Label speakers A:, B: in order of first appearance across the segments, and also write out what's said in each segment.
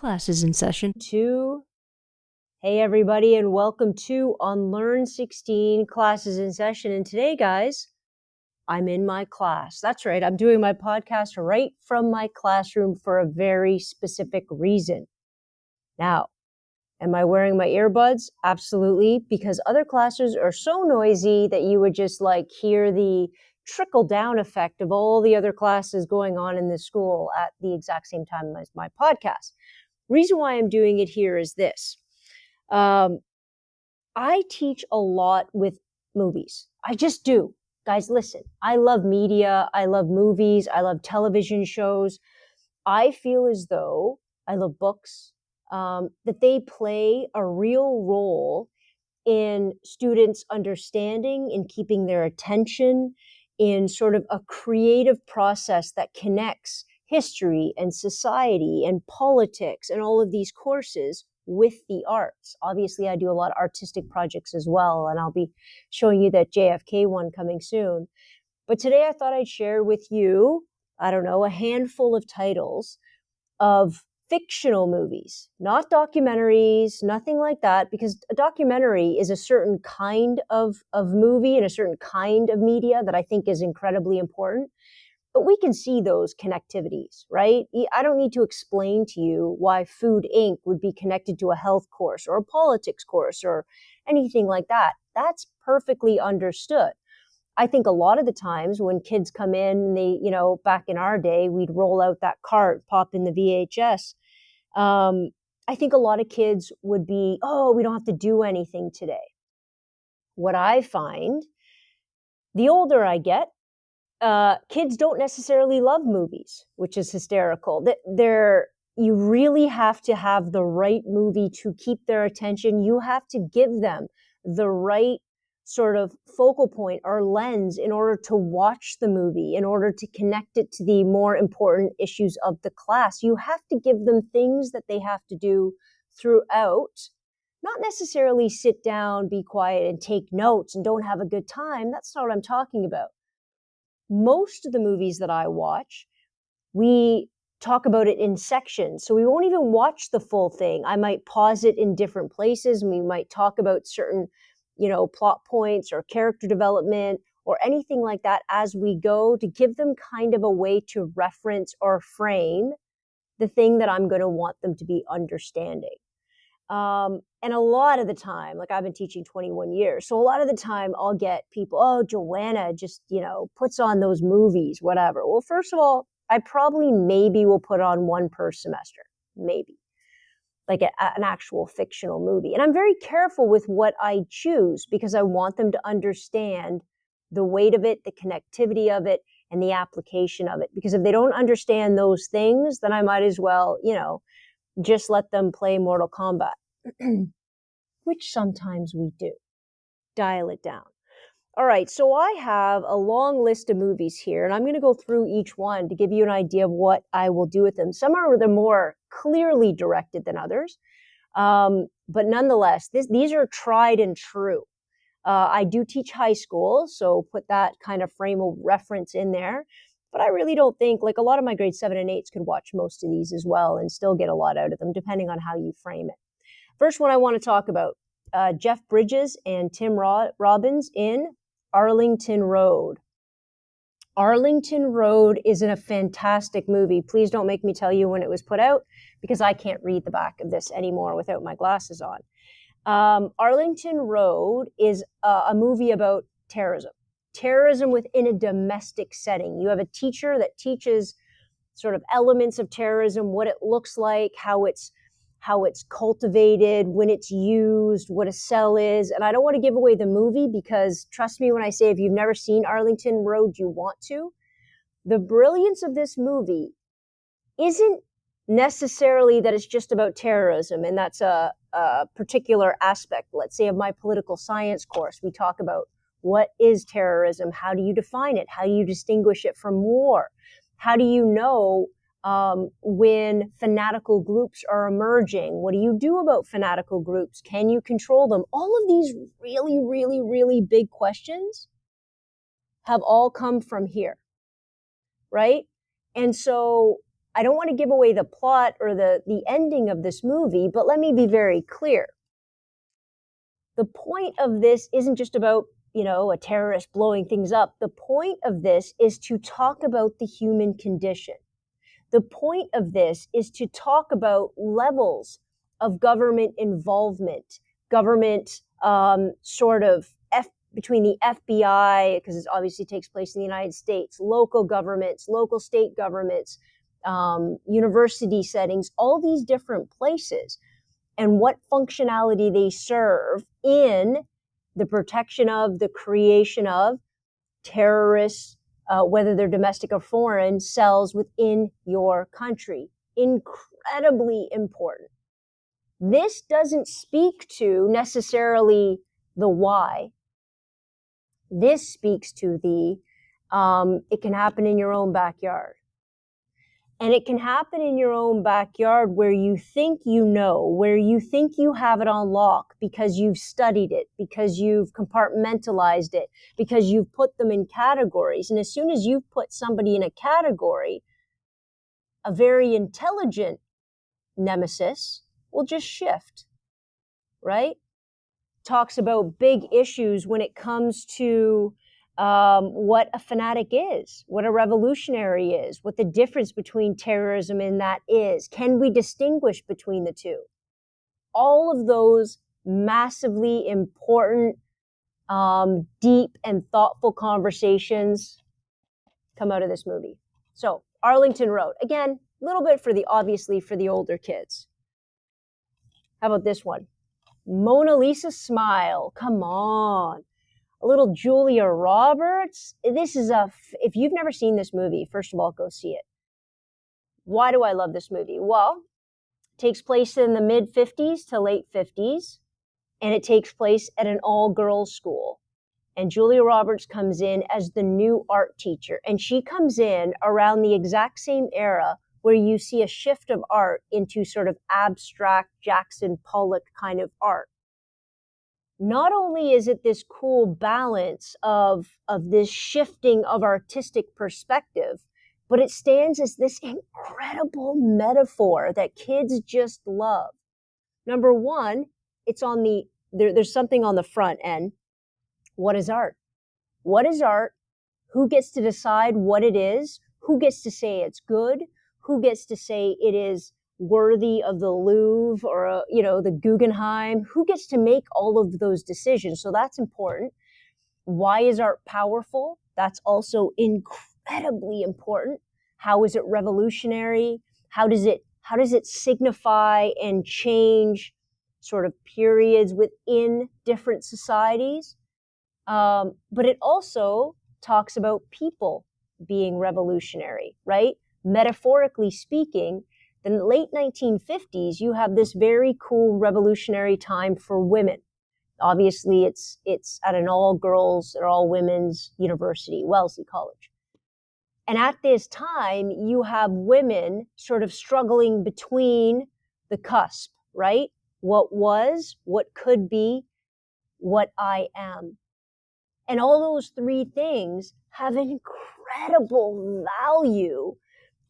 A: Classes in session. Hey everybody, and welcome to Unlearn 16 Classes in Session. And today, guys, I'm in my class. That's right, I'm doing my podcast right from my classroom for a very specific reason. Now, am I wearing my earbuds? Absolutely, because other classes are so noisy that you would just hear the trickle down effect of all the other classes going on in the school at the exact same time as my podcast. Reason why I'm doing it here is this. I teach a lot with movies. I just do. Guys, listen, I love media. I love movies. I love television shows. I feel as though I love books, that they play a real role in students' understanding, in keeping their attention, in sort of a creative process that connects history and society and politics and all of these courses with the arts. Obviously, I do a lot of artistic projects as well, and I'll be showing you that JFK one coming soon. But today I thought I'd share with you, a handful of titles of fictional movies, not documentaries, nothing like that, because a documentary is a certain kind of movie and a certain kind of media that I think is incredibly important. But we can see those connectivities, right? I don't need to explain to you why Food Inc. would be connected to a health course or a politics course or anything like that. That's perfectly understood. I think a lot of the times when kids come in, back in our day, we'd roll out that cart, pop in the VHS. I think a lot of kids would be, we don't have to do anything today. What I find, the older I get, kids don't necessarily love movies, which is hysterical. You really have to have the right movie to keep their attention. You have to give them the right sort of focal point or lens in order to watch the movie, in order to connect it to the more important issues of the class. You have to give them things that they have to do throughout, not necessarily sit down, be quiet, and take notes and don't have a good time. That's not what I'm talking about. Most of the movies that I watch, we talk about it in sections. So we won't even watch the full thing. I might pause it in different places, and we might talk about certain, plot points or character development or anything like that as we go, to give them kind of a way to reference or frame the thing that I'm going to want them to be understanding. And a lot of the time, I've been teaching 21 years. So a lot of the time I'll get people, Joanna just, puts on those movies, whatever. Well, first of all, I probably maybe will put on one per semester, maybe an actual fictional movie. And I'm very careful with what I choose because I want them to understand the weight of it, the connectivity of it, and the application of it. Because if they don't understand those things, then I might as well, just let them play Mortal Kombat, which sometimes we do. Dial it down. All right, so I have a long list of movies here, and I'm going to go through each one to give you an idea of what I will do with them. Some are the more clearly directed than others, but nonetheless, these are tried and true. I do teach high school, so put that kind of frame of reference in there. But I really don't think, a lot of my grade 7 and 8s could watch most of these as well and still get a lot out of them, depending on how you frame it. First one I want to talk about, Jeff Bridges and Tim Robbins in Arlington Road. Arlington Road is a fantastic movie. Please don't make me tell you when it was put out, because I can't read the back of this anymore without my glasses on. Arlington Road is a movie about terrorism within a domestic setting. You have a teacher that teaches sort of elements of terrorism, what it looks like, how it's cultivated, when it's used, what a cell is. And I don't want to give away the movie, because trust me when I say, if you've never seen Arlington Road, you want to. The brilliance of this movie isn't necessarily that it's just about terrorism, and that's a particular aspect, let's say, of my political science course. We talk about what is terrorism, how do you define it, how do you distinguish it from war, how do you know when fanatical groups are emerging, what do you do about fanatical groups, can you control them? All of these really, really, really big questions have all come from here, right? And so I don't want to give away the plot or the ending of this movie, but let me be very clear. The point of this isn't just about, a terrorist blowing things up. The point of this is to talk about the human condition. The point of this is to talk about levels of government involvement, government between the FBI, because it obviously takes place in the United States, local governments, local state governments, university settings, all these different places, and what functionality they serve in the protection of, the creation of terrorists, whether they're domestic or foreign, cells within your country. Incredibly important. This doesn't speak to necessarily the why. This speaks to it can happen in your own backyard. And it can happen in your own backyard where you think where you think you have it on lock because you've studied it, because you've compartmentalized it, because you've put them in categories. And as soon as you've put somebody in a category, a very intelligent nemesis will just shift, right? Talks about big issues when it comes to what a fanatic is, what a revolutionary is, what the difference between terrorism and that is. Can we distinguish between the two? All of those massively important, deep and thoughtful conversations come out of this movie. So, Arlington Road, again, a little bit obviously for the older kids. How about this one? Mona Lisa Smile, come on. A little Julia Roberts. This is if you've never seen this movie, first of all, go see it. Why do I love this movie? Well, it takes place in the mid 50s to late 50s, and it takes place at an all-girls school. And Julia Roberts comes in as the new art teacher, and she comes in around the exact same era where you see a shift of art into sort of abstract Jackson Pollock kind of art. Not only is it this cool balance of this shifting of artistic perspective, but it stands as this incredible metaphor that kids just love. Number one, it's on there's something on the front end. What is art? What is art? Who gets to decide what it is? Who gets to say it's good? Who gets to say it is worthy of the Louvre or, the Guggenheim? Who gets to make all of those decisions? So that's important. Why is art powerful? That's also incredibly important. How is it revolutionary? How does it signify and change sort of periods within different societies? But it also talks about people being revolutionary, right? Metaphorically speaking, in the late 1950s, you have this very cool revolutionary time for women. Obviously, it's at an all-girls or all-women's university, Wellesley College. And at this time, you have women sort of struggling between the cusp, right? What was, what could be, what I am. And all those three things have an incredible value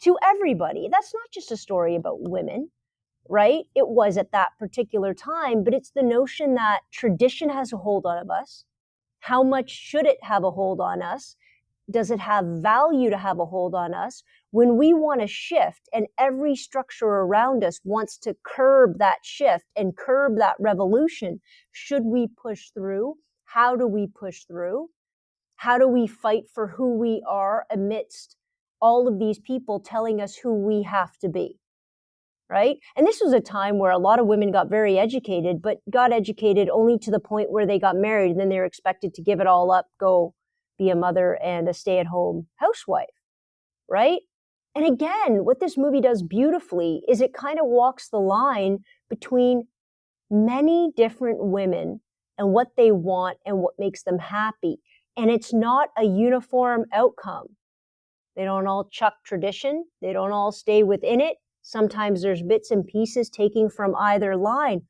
A: to everybody. That's not just a story about women, right? It was at that particular time, but it's the notion that tradition has a hold on us. How much should it have a hold on us? Does it have value to have a hold on us? When we want to shift and every structure around us wants to curb that shift and curb that revolution, should we push through? How do we push through? How do we fight for who we are amidst all of these people telling us who we have to be, right? And this was a time where a lot of women got very educated, but got educated only to the point where they got married and then they were expected to give it all up, go be a mother and a stay-at-home housewife, right? And again, what this movie does beautifully is it kind of walks the line between many different women and what they want and what makes them happy. And it's not a uniform outcome. They don't all chuck tradition. They don't all stay within it. Sometimes there's bits and pieces taking from either line.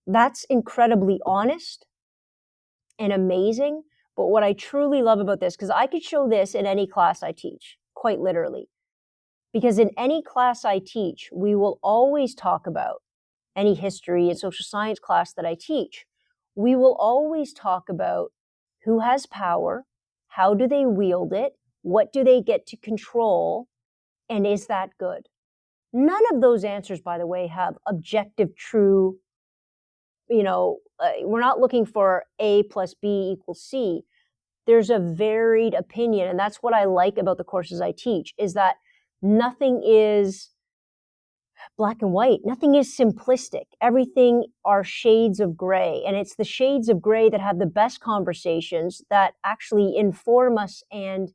A: That's incredibly honest and amazing. But what I truly love about this, because I could show this in any class I teach, quite literally. Because in any class I teach, we will always talk about any history and social science class that I teach. We will always talk about who has power, how do they wield it, what do they get to control, and is that good? None of those answers, by the way, have objective, true, we're not looking for A plus B equals C. There's a varied opinion. And that's what I like about the courses I teach, is that nothing is black and white. Nothing is simplistic. Everything are shades of gray. And it's the shades of gray that have the best conversations, that actually inform us and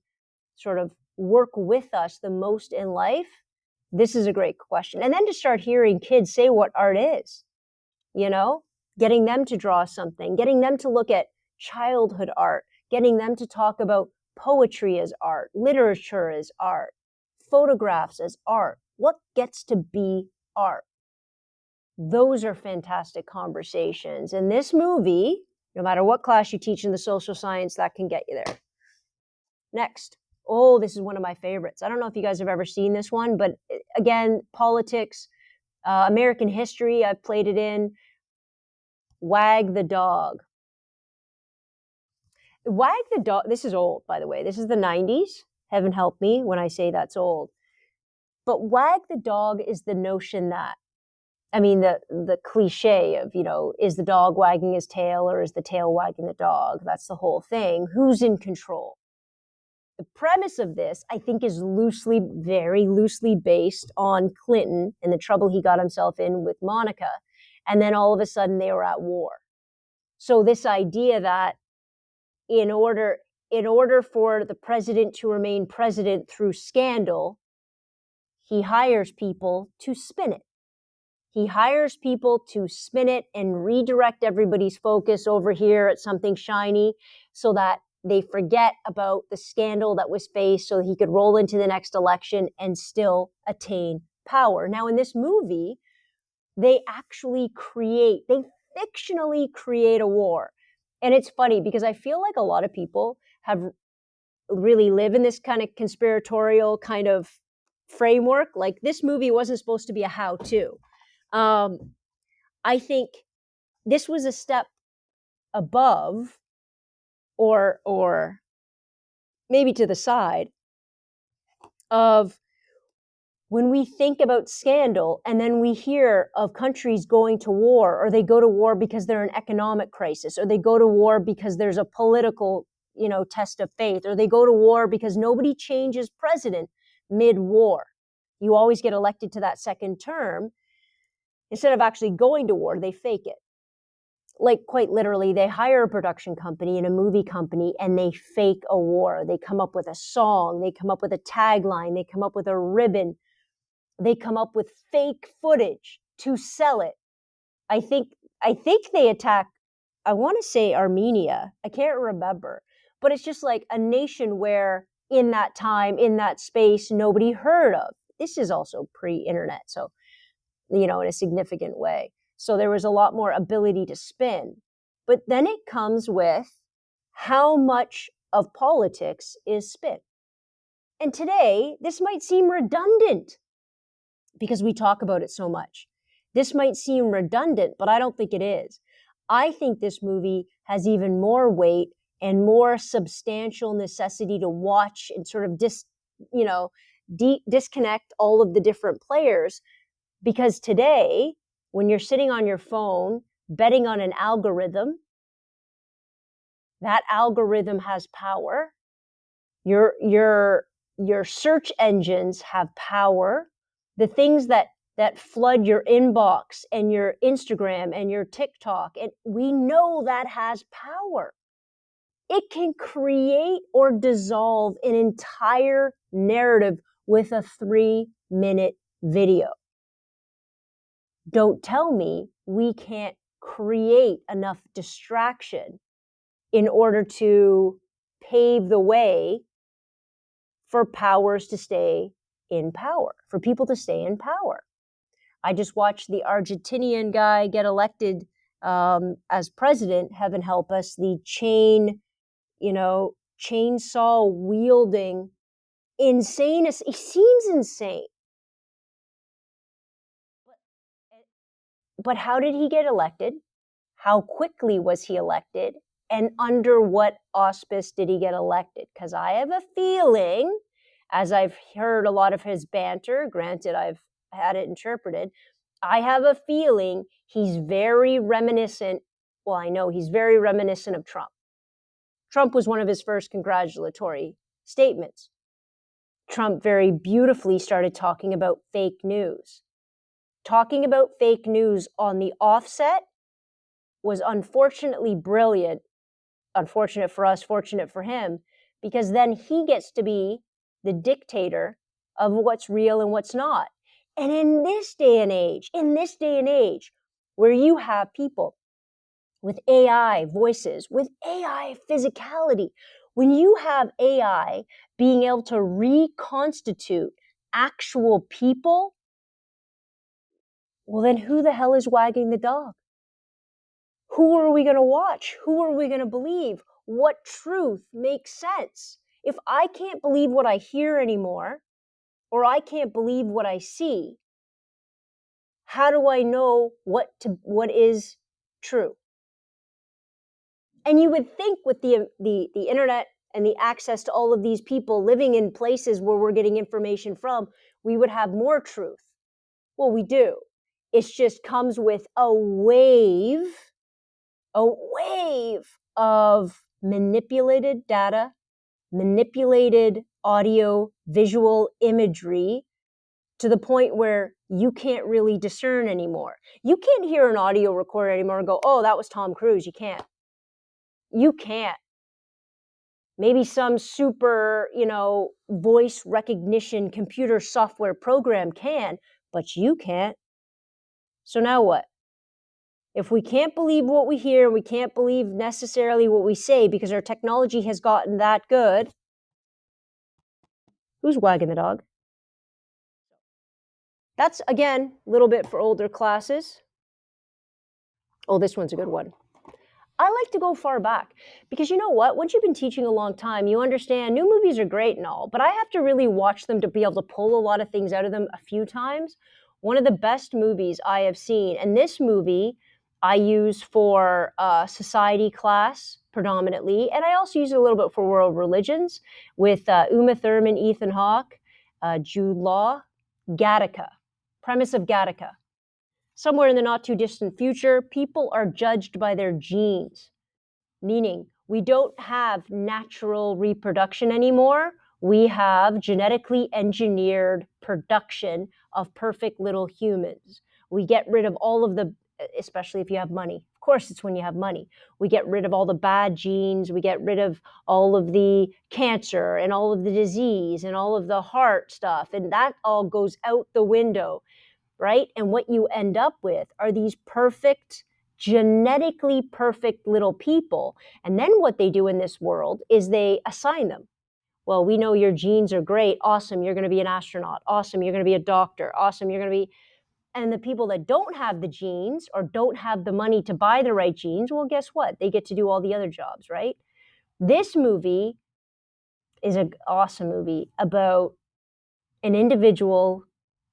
A: sort of work with us the most in life. This is a great question. And then to start hearing kids say what art is, getting them to draw something, getting them to look at childhood art, getting them to talk about poetry as art, literature as art, photographs as art. What gets to be art? Those are fantastic conversations. And this movie, no matter what class you teach in the social science, that can get you there. Next. Oh, this is one of my favorites. I don't know if you guys have ever seen this one, but again, politics, American history, I've played it in. Wag the Dog. Wag the Dog, this is old, by the way. This is the 90s. Heaven help me when I say that's old. But Wag the Dog is the notion that, the cliche of, is the dog wagging his tail or is the tail wagging the dog? That's the whole thing. Who's in control? The premise of this, I think, is very loosely based on Clinton and the trouble he got himself in with Monica. And then all of a sudden they were at war. So this idea that in order for the president to remain president through scandal, he hires people to spin it. He hires people to spin it and redirect everybody's focus over here at something shiny so that they forget about the scandal that was faced so he could roll into the next election and still attain power. Now, in this movie, they fictionally create a war. And it's funny because I feel like a lot of people have really live in this kind of conspiratorial kind of framework. Like, this movie wasn't supposed to be a how-to. I think this was a step above or maybe to the side of when we think about scandal and then we hear of countries going to war, or they go to war because they're in economic crisis, or they go to war because there's a political, test of faith, or they go to war because nobody changes president mid-war. You always get elected to that second term. Instead of actually going to war, they fake it. Like, quite literally, they hire a production company and a movie company and they fake a war. They come up with a song, they come up with a tagline, they come up with a ribbon, they come up with fake footage to sell it. I think they attack, I want to say Armenia, I can't remember, but it's just like a nation where in that time, in that space, nobody heard of. This is also pre-internet, so, in a significant way. So there was a lot more ability to spin. But then it comes with how much of politics is spin. And today, this might seem redundant because we talk about it so much. This might seem redundant, but I don't think it is. I think this movie has even more weight and more substantial necessity to watch and sort of disconnect all of the different players. Because today, when you're sitting on your phone betting on an algorithm, that algorithm has power. Your search engines have power. The things that flood your inbox and your Instagram and your TikTok, and we know that has power. It can create or dissolve an entire narrative with a 3-minute video. Don't tell me we can't create enough distraction in order to pave the way for powers to stay in power, for people to stay in power. I just watched the Argentinian guy get elected as president, heaven help us, the chainsaw wielding insane. He seems insane. But how did he get elected? How quickly was he elected? And under what auspice did he get elected? Because I have a feeling, as I've heard a lot of his banter, granted I've had it interpreted, I have a feeling he's very reminiscent. Well, I know he's very reminiscent of Trump. Trump was one of his first congratulatory statements. Trump very beautifully started talking about fake news. Talking about fake news on the offset was unfortunately brilliant. Unfortunate for us, fortunate for him, because then he gets to be the dictator of what's real and what's not. And in this day and age, where you have people with AI voices, with AI physicality, when you have AI being able to reconstitute actual people, well, then who the hell is wagging the dog? Who are we going to watch? Who are we going to believe? What truth makes sense? If I can't believe what I hear anymore, or I can't believe what I see, how do I know what is true? And you would think with the internet and the access to all of these people living in places where we're getting information from, we would have more truth. Well, we do. It just comes with a wave of manipulated data, manipulated audio, visual imagery, to the point where you can't really discern anymore. You can't hear an audio recorder anymore and go, oh, that was Tom Cruise. You can't. You can't. Maybe some super, voice recognition computer software program can, but you can't. So now what? If we can't believe what we hear, we can't believe necessarily what we say because our technology has gotten that good. Who's wagging the dog? That's, again, a little bit for older classes. Oh, this one's a good one. I like to go far back because you know what? Once you've been teaching a long time, you understand new movies are great and all, but I have to really watch them to be able to pull a lot of things out of them a few times. One of the best movies I have seen, and this movie I use for society class predominantly, and I also use it a little bit for world religions with Uma Thurman, Ethan Hawke, Jude Law, Gattaca. Premise of Gattaca. Somewhere in the not too distant future, people are judged by their genes, meaning we don't have natural reproduction anymore. We have genetically engineered production of perfect little humans. We get rid of all of the, especially if you have money. Of course, it's when you have money. We get rid of all the bad genes. We get rid of all of the cancer and all of the disease and all of the heart stuff. And that all goes out the window. Right? And what you end up with are these perfect, genetically perfect little people. And then what they do in this world is they assign them. Well, we know your genes are great. Awesome. You're going to be an astronaut. Awesome. You're going to be a doctor. Awesome. You're going to be. And the people that don't have the genes or don't have the money to buy the right genes, well, guess what? They get to do all the other jobs, right? This movie is an awesome movie about an individual,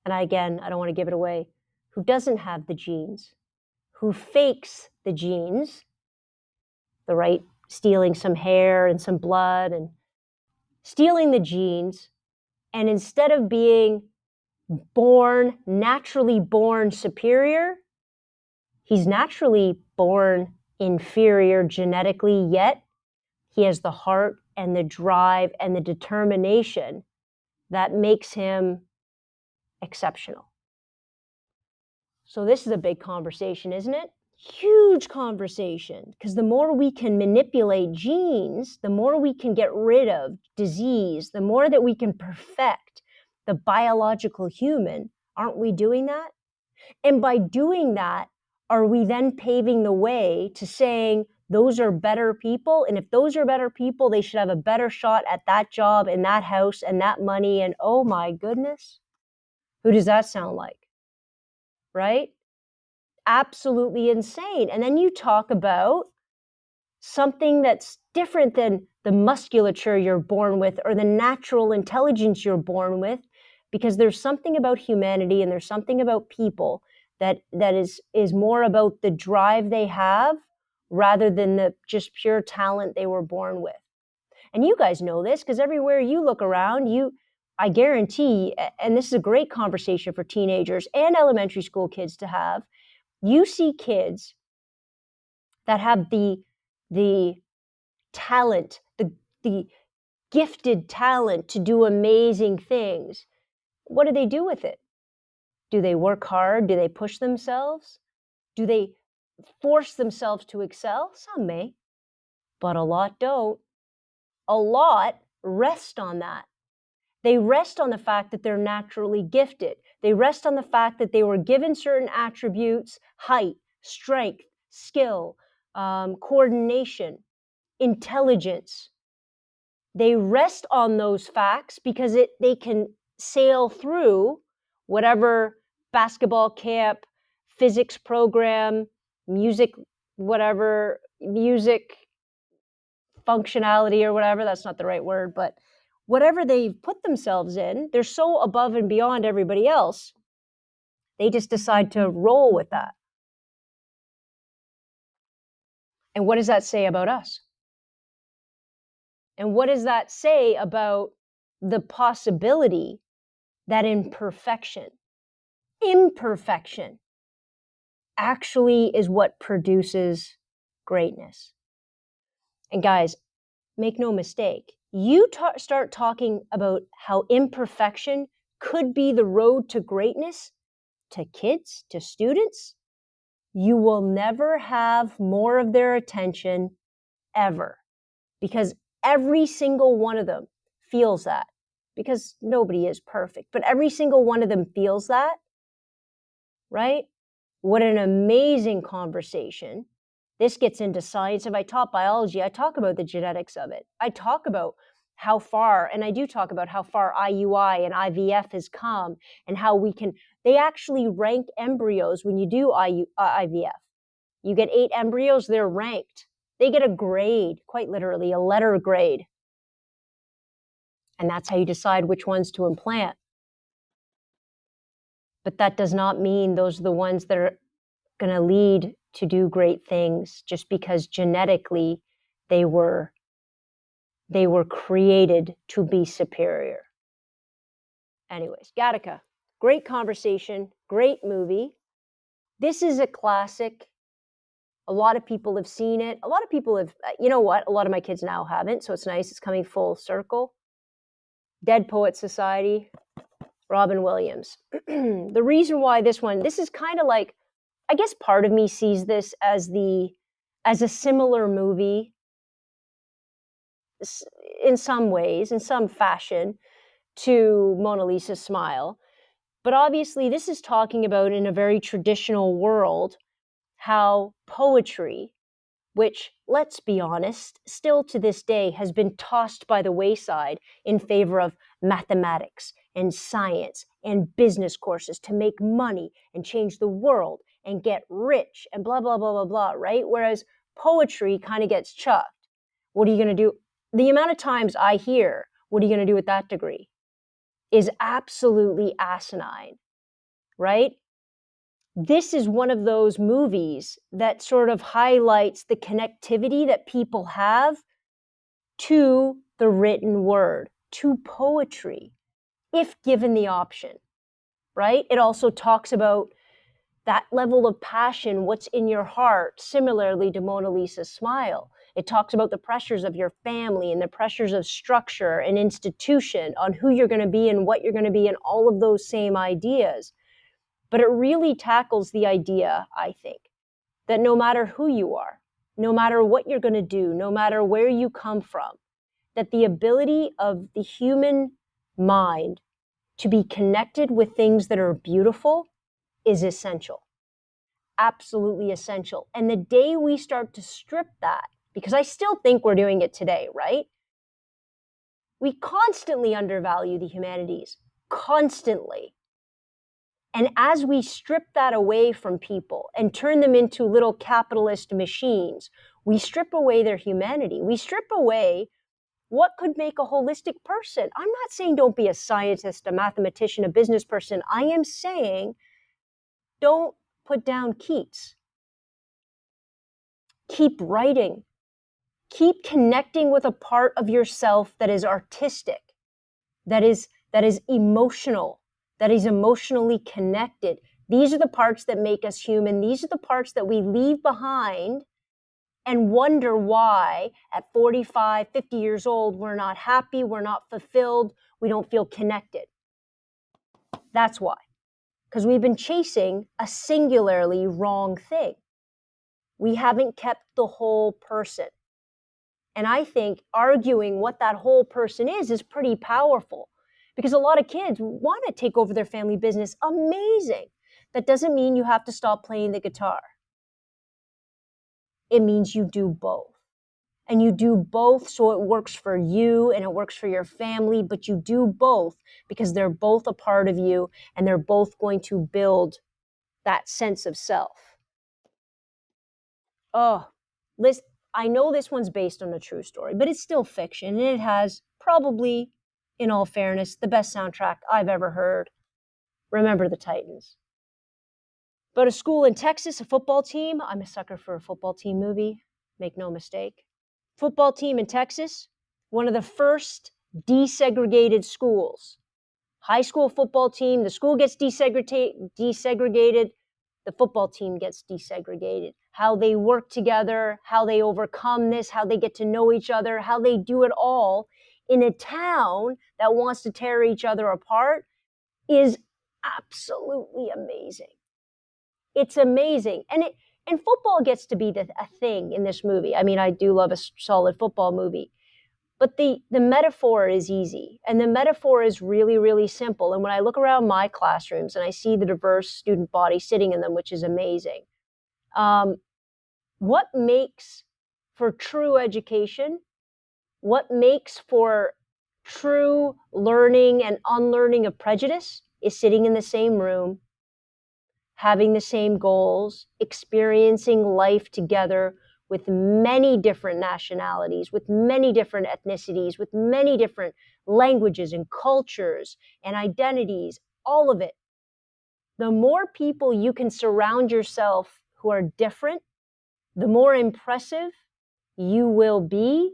A: and again, I don't want to give it away, who doesn't have the genes, who fakes the genes, the right, stealing some hair and some blood and stealing the genes, and instead of being naturally born superior, he's naturally born inferior genetically, yet he has the heart and the drive and the determination that makes him exceptional. So this is a big conversation, isn't it? Huge conversation, because the more we can manipulate genes, the more we can get rid of disease, the more that we can perfect the biological human. Aren't we doing that? And by doing that, are we then paving the way to saying those are better people? And if those are better people, they should have a better shot at that job and that house and that money. And oh my goodness, who does that sound like? Right? Absolutely insane. And then you talk about something that's different than the musculature you're born with or the natural intelligence you're born with, because there's something about humanity and there's something about people that is more about the drive they have rather than the just pure talent they were born with. And you guys know this because everywhere you look around, I guarantee, and this is a great conversation for teenagers and elementary school kids to have, you see kids that have the talent, the gifted talent to do amazing things. What do they do with it? Do they work hard? Do they push themselves? Do they force themselves to excel? Some may, but a lot don't. A lot rest on that. They rest on the fact that they're naturally gifted. They rest on the fact that they were given certain attributes: height, strength, skill, coordination, intelligence. They rest on those facts because they can sail through whatever basketball camp, physics program, music, whatever, music functionality or whatever, that's not the right word, but whatever they've put themselves in, they're so above and beyond everybody else, they just decide to roll with that. And what does that say about us? And what does that say about the possibility that imperfection actually is what produces greatness? And guys, make no mistake, you start talking about how imperfection could be the road to greatness to kids, to students, you will never have more of their attention ever, because every single one of them feels that, because nobody is perfect, but every single one of them feels that, right? What an amazing conversation. This gets into science. If I taught biology, I talk about the genetics of it. I talk about how far, and I do talk about how far IUI and IVF has come, and how they actually rank embryos when you do IVF. You get 8 embryos, they're ranked. They get a grade, quite literally, a letter grade. And that's how you decide which ones to implant. But that does not mean those are the ones that are going to lead to do great things just because genetically they were created to be superior. Anyways, Gattaca, great conversation, great movie. This is a classic. A lot of people have seen it. A lot of people have, you know what? A lot of my kids now haven't, so it's nice. It's coming full circle. Dead Poet Society, Robin Williams. The reason why this is kind of like, I guess part of me sees this as a similar movie in some ways, in some fashion, to Mona Lisa's Smile. But obviously this is talking about, in a very traditional world, how poetry, which, let's be honest, still to this day has been tossed by the wayside in favor of mathematics and science and business courses to make money and change the world and get rich and blah, blah, blah, blah, blah, right? Whereas poetry kind of gets chucked. What are you going to do? The amount of times I hear, what are you going to do with that degree, is absolutely asinine, right? This is one of those movies that sort of highlights the connectivity that people have to the written word, to poetry, if given the option, right? It also talks about that level of passion, what's in your heart, similarly to Mona Lisa's Smile. It talks about the pressures of your family and the pressures of structure and institution on who you're going to be and what you're going to be, and all of those same ideas. But it really tackles the idea, I think, that no matter who you are, no matter what you're going to do, no matter where you come from, that the ability of the human mind to be connected with things that are beautiful is essential. Absolutely essential. And the day we start to strip that, because I still think we're doing it today, right? We constantly undervalue the humanities, constantly. And as we strip that away from people and turn them into little capitalist machines, we strip away their humanity. We strip away What could make a holistic person? I'm not saying don't be a scientist, a mathematician, a business person. I am saying don't put down Keats. Keep writing. Keep connecting with a part of yourself that is artistic, that is emotional, that is emotionally connected. These are the parts that make us human. These are the parts that we leave behind and wonder why at 45, 50 years old, we're not happy, we're not fulfilled, we don't feel connected. That's why. Because we've been chasing a singularly wrong thing. We haven't kept the whole person. And I think arguing what that whole person is pretty powerful, because a lot of kids want to take over their family business. Amazing. That doesn't mean you have to stop playing the guitar. It means you do both. And you do both so it works for you and it works for your family, but you do both because they're both a part of you and they're both going to build that sense of self. Oh, listen, I know this one's based on a true story, but it's still fiction, and it has probably, in all fairness, the best soundtrack I've ever heard. Remember the Titans. But a school in Texas, a football team, I'm a sucker for a football team movie, make no mistake. Football team in Texas, one of the first desegregated schools. High school football team, the school gets desegregated, the football team gets desegregated. How they work together, how they overcome this, how they get to know each other, how they do it all in a town that wants to tear each other apart is absolutely amazing. It's amazing. And football gets to be a thing in this movie. I mean, I do love a solid football movie. But the metaphor is easy, and the metaphor is really, really simple. And when I look around my classrooms and I see the diverse student body sitting in them, which is amazing, what makes for true education, what makes for true learning and unlearning of prejudice is sitting in the same room, having the same goals, experiencing life together with many different nationalities, with many different ethnicities, with many different languages and cultures and identities, all of it. The more people you can surround yourself who are different, the more impressive you will be,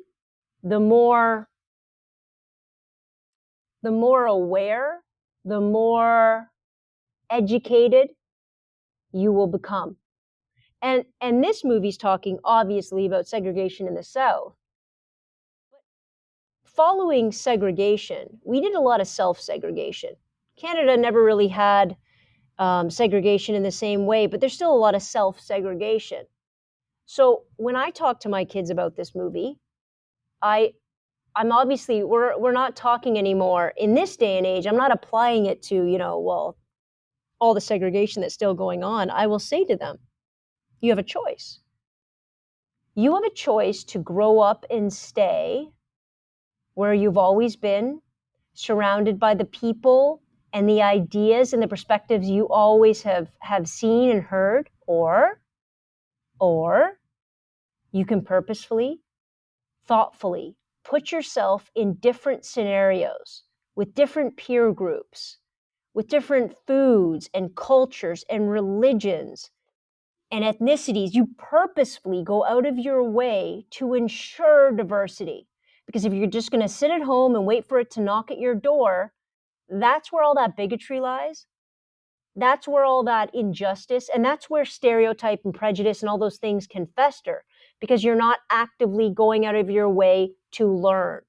A: the more aware, the more educated you will become. And this movie's talking obviously about segregation in the South. Following segregation, we did a lot of self-segregation. Canada never really had segregation in the same way, but there's still a lot of self-segregation. So when I talk to my kids about this movie, I'm obviously, we're not talking anymore in this day and age. I'm not applying it to, all the segregation that's still going on. I will say to them, you have a choice. You have a choice to grow up and stay where you've always been, surrounded by the people and the ideas and the perspectives you always have seen and heard, or you can purposefully, thoughtfully put yourself in different scenarios with different peer groups, with different foods and cultures and religions and ethnicities. You purposefully go out of your way to ensure diversity. Because if you're just going to sit at home and wait for it to knock at your door, that's where all that bigotry lies. That's where all that injustice, and that's where stereotype and prejudice and all those things can fester, because you're not actively going out of your way to learn.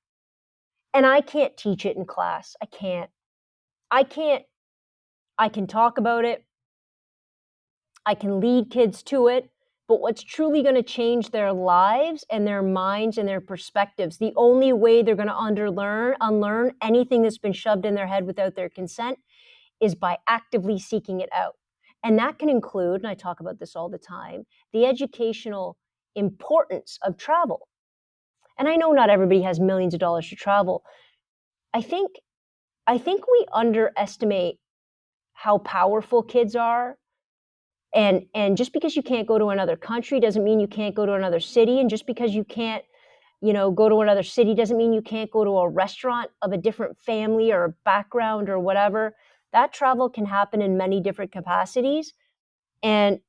A: And I can't teach it in class. I can't. I can talk about it. I can lead kids to it. But what's truly going to change their lives and their minds and their perspectives, the only way they're going to unlearn anything that's been shoved in their head without their consent, is by actively seeking it out. And that can include, and I talk about this all the time, the educational importance of travel. And I know not everybody has millions of dollars to travel. I think we underestimate how powerful kids are. And just because you can't go to another country doesn't mean you can't go to another city. And just because you can't go to another city doesn't mean you can't go to a restaurant of a different family or background or whatever. That travel can happen in many different capacities. And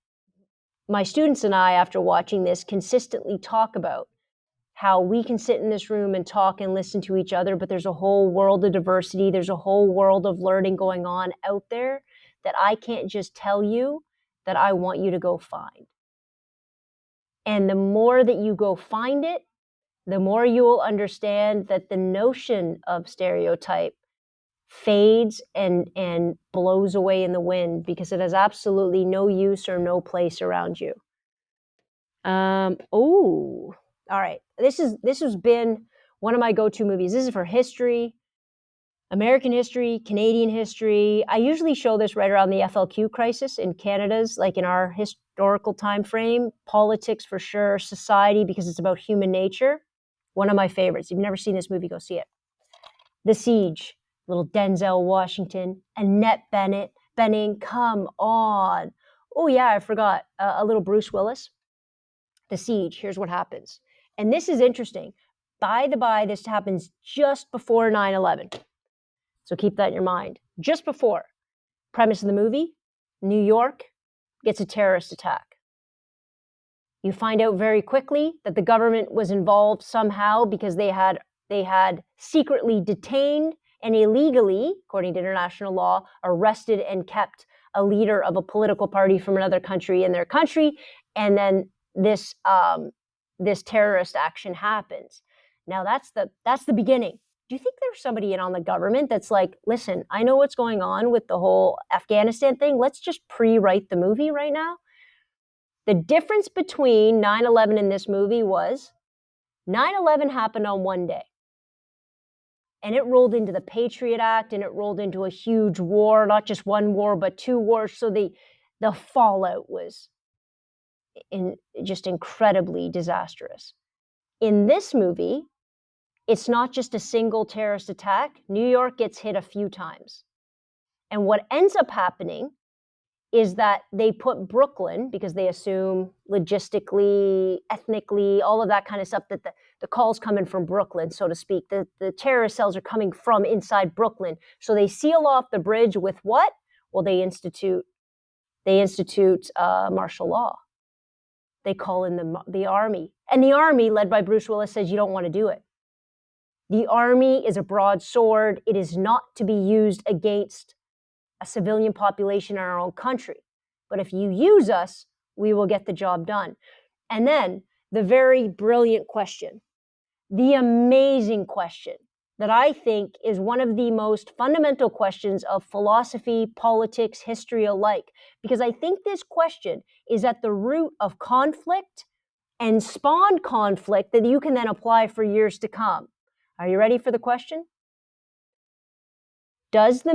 A: my students and I, after watching this, consistently talk about how we can sit in this room and talk and listen to each other, but there's a whole world of diversity. There's a whole world of learning going on out there that I can't just tell you, that I want you to go find. And the more that you go find it, the more you will understand that the notion of stereotype fades and blows away in the wind, because it has absolutely no use or no place around you. All right. This has been one of my go-to movies. This is for history, American history, Canadian history. I usually show this right around the FLQ crisis in Canada's, like in our historical time frame. Politics for sure, society, because it's about human nature. One of my favorites. If you've never seen this movie, go see it. The Seige, little Denzel Washington, Annette Bening, come on. Oh yeah, I forgot, a little Bruce Willis. The Seige, here's what happens. And this is interesting. By the by, this happens just before 9/11. So keep that in your mind. Just before. Premise of the movie, New York gets a terrorist attack. You find out very quickly that the government was involved somehow because they had secretly detained and illegally, according to international law, arrested and kept a leader of a political party from another country in their country. And then this terrorist action happens. Now that's the beginning. Do you think there's somebody in on the government that's like, listen, I know what's going on with the whole Afghanistan thing. Let's just pre-write the movie right now? The difference between 9/11 and this movie was 9/11 happened on one day. And it rolled into the Patriot Act, and it rolled into a huge war, not just one war, but two wars. So the fallout was just incredibly disastrous. In this movie, it's not just a single terrorist attack. New York gets hit a few times. And what ends up happening is that they put Brooklyn, because they assume logistically, ethnically, all of that kind of stuff, that the call's coming from Brooklyn, so to speak. The terrorist cells are coming from inside Brooklyn. So they seal off the bridge with what? Well, they institute martial law. They call in the army. And the army, led by Bruce Willis, says you don't want to do it. The army is a broadsword. It is not to be used against a civilian population in our own country. But if you use us, we will get the job done. And then the very brilliant question, the amazing question that I think is one of the most fundamental questions of philosophy, politics, history alike, because I think this question is at the root of conflict and spawned conflict that you can then apply for years to come. Are you ready for the question? Does the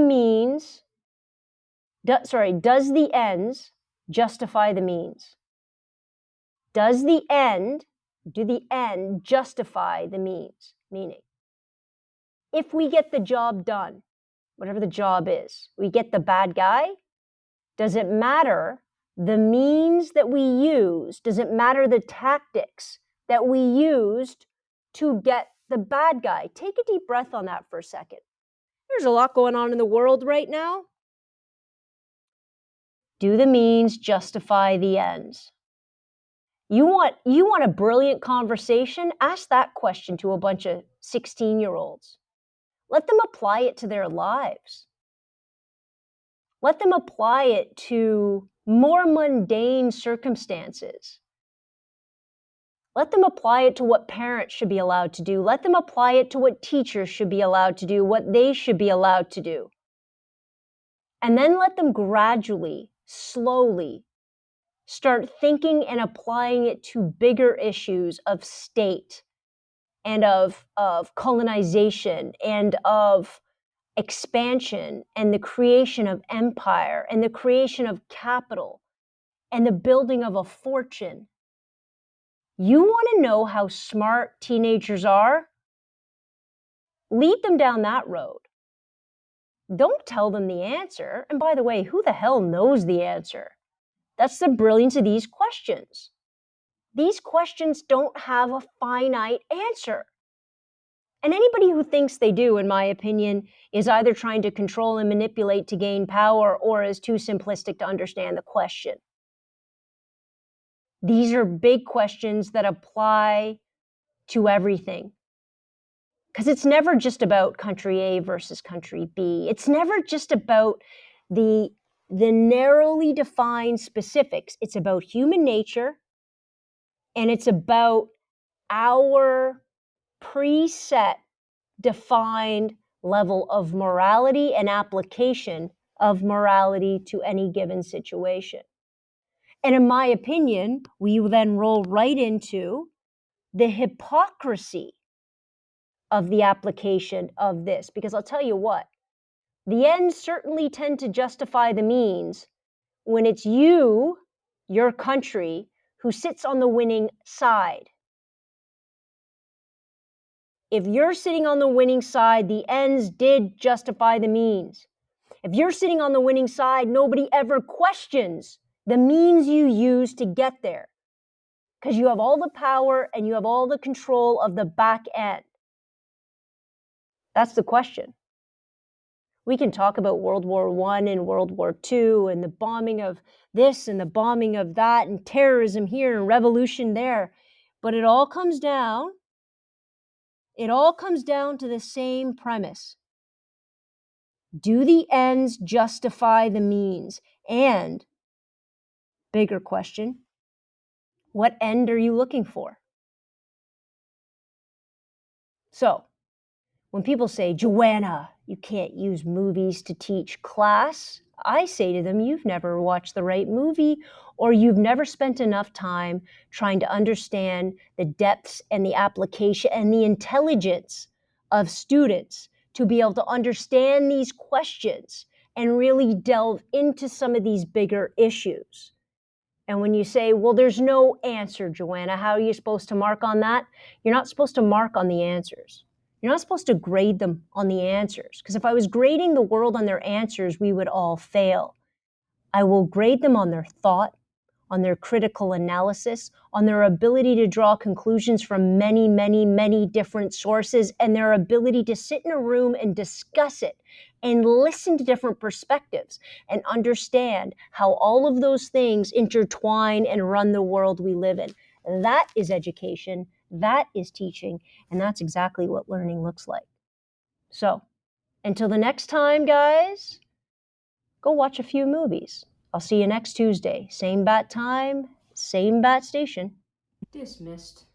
A: ends justify the means? Do the end justify the means? Meaning, if we get the job done, whatever the job is, we get the bad guy, does it matter the means that we use? Does it matter the tactics that we used to get the bad guy? Take a deep breath on that for a second. There's a lot going on in the world right now. Do the means justify the ends? You want a brilliant conversation? Ask that question to a bunch of 16-year-olds. Let them apply it to their lives. Let them apply it to more mundane circumstances. Let them apply it to what parents should be allowed to do. Let them apply it to what teachers should be allowed to do, what they should be allowed to do. And then let them gradually, slowly, start thinking and applying it to bigger issues of state and of colonization and of expansion and the creation of empire and the creation of capital and the building of a fortune. You want to know how smart teenagers are? Lead them down that road. Don't tell them the answer. And by the way, who the hell knows the answer? That's the brilliance of these questions. These questions don't have a finite answer. And anybody who thinks they do, in my opinion, is either trying to control and manipulate to gain power or is too simplistic to understand the question. These are big questions that apply to everything. Because it's never just about country A versus country B. It's never just about the narrowly defined specifics. It's about human nature, and it's about our preset defined level of morality and application of morality to any given situation. And in my opinion, we then roll right into the hypocrisy of the application of this. Because I'll tell you what, the ends certainly tend to justify the means when it's you, your country, who sits on the winning side. If you're sitting on the winning side, the ends did justify the means. If you're sitting on the winning side, nobody ever questions the means you use to get there, because you have all the power and you have all the control of the back end. That's the question. We can talk about World War I and World War II and the bombing of this and the bombing of that and terrorism here and revolution there, but it all comes down to the same premise. Do the ends justify the means? And, bigger question, what end are you looking for? So, when people say, Joanna, you can't use movies to teach class, I say to them, you've never watched the right movie, or you've never spent enough time trying to understand the depths and the application and the intelligence of students to be able to understand these questions and really delve into some of these bigger issues. And when you say, well, there's no answer, Joanna, how are you supposed to mark on that? You're not supposed to mark on the answers. You're not supposed to grade them on the answers. Because if I was grading the world on their answers, we would all fail. I will grade them on their thought, on their critical analysis, on their ability to draw conclusions from many, many, many different sources, and their ability to sit in a room and discuss it and listen to different perspectives and understand how all of those things intertwine and run the world we live in. That is education, that is teaching, and that's exactly what learning looks like. So, until the next time, guys, go watch a few movies. I'll see you next Tuesday. Same bat time, same bat station.
B: Dismissed.